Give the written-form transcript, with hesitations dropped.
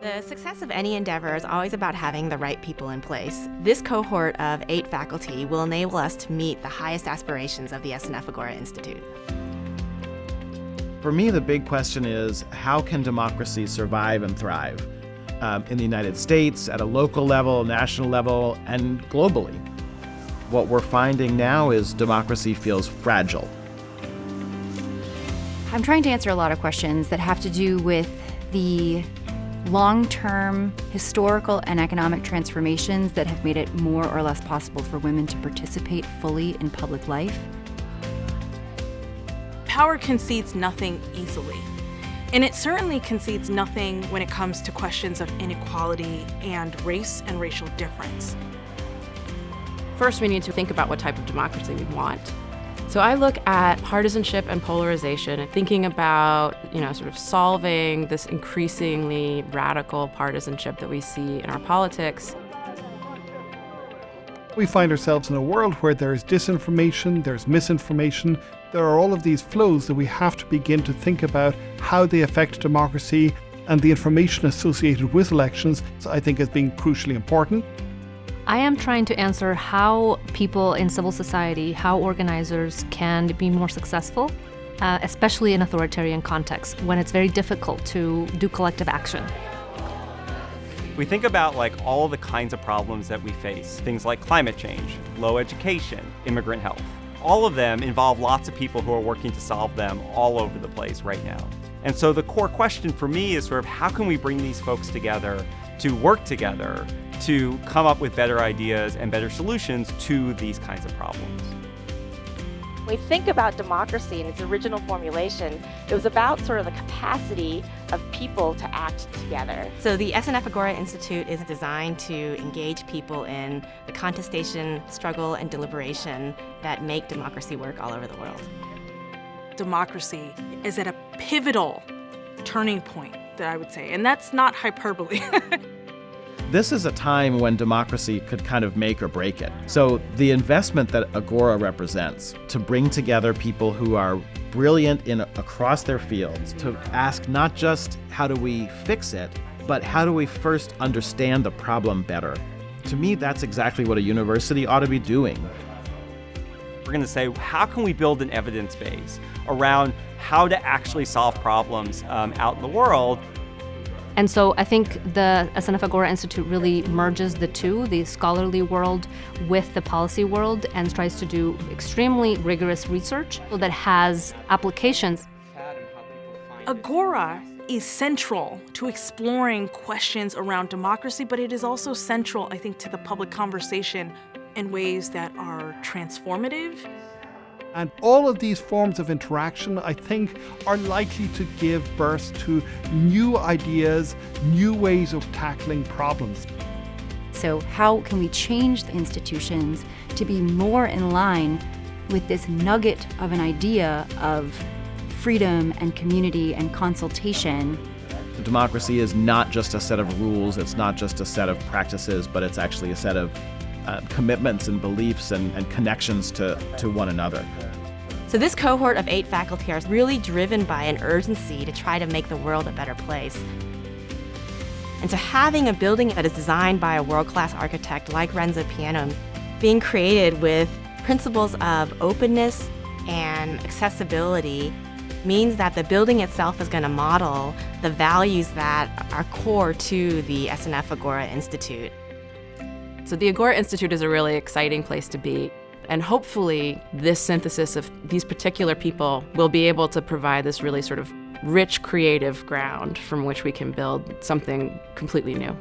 The success of any endeavor is always about having the right people in place. This cohort of 8 faculty will enable us to meet the highest aspirations of the SNF Agora Institute. For me, the big question is, how can democracy survive and thrive in the United States, at a local level, national level, and globally? What we're finding now is democracy feels fragile. I'm trying to answer a lot of questions that have to do with the long-term historical and economic transformations that have made it more or less possible for women to participate fully in public life. Power concedes nothing easily, and it certainly concedes nothing when it comes to questions of inequality and race and racial difference. First, we need to think about what type of democracy we want. So I look at partisanship and polarization and thinking about, sort of solving this increasingly radical partisanship that we see in our politics. We find ourselves in a world where there's disinformation, there's misinformation. There are all of these flows that we have to begin to think about how they affect democracy, and the information associated with elections, I think, is being crucially important. I am trying to answer how people in civil society, how organizers can be more successful, especially in authoritarian contexts when it's very difficult to do collective action. We think about all the kinds of problems that we face, things like climate change, low education, immigrant health. All of them involve lots of people who are working to solve them all over the place right now. And so the core question for me is sort of how can we bring these folks together to work together to come up with better ideas and better solutions to these kinds of problems. When we think about democracy in its original formulation, it was about sort of the capacity of people to act together. So the SNF Agora Institute is designed to engage people in the contestation, struggle, and deliberation that make democracy work all over the world. Democracy is at a pivotal turning point, that I would say, and that's not hyperbole. This is a time when democracy could kind of make or break it. So the investment that Agora represents to bring together people who are brilliant across their fields to ask not just how do we fix it, but how do we first understand the problem better? To me, that's exactly what a university ought to be doing. We're going to say, how can we build an evidence base around how to actually solve problems out in the world? And so I think the SNF Agora Institute really merges the two, the scholarly world with the policy world, and tries to do extremely rigorous research that has applications. Agora is central to exploring questions around democracy, but it is also central, I think, to the public conversation in ways that are transformative. And all of these forms of interaction, I think, are likely to give birth to new ideas, new ways of tackling problems. So how can we change the institutions to be more in line with this nugget of an idea of freedom and community and consultation? Democracy is not just a set of rules, it's not just a set of practices, but it's actually a set of commitments and beliefs and connections to one another. So this cohort of 8 faculty are really driven by an urgency to try to make the world a better place. And so having a building that is designed by a world-class architect like Renzo Piano, being created with principles of openness and accessibility, means that the building itself is going to model the values that are core to the SNF Agora Institute. So the Agora Institute is a really exciting place to be. And hopefully this synthesis of these particular people will be able to provide this really sort of rich creative ground from which we can build something completely new.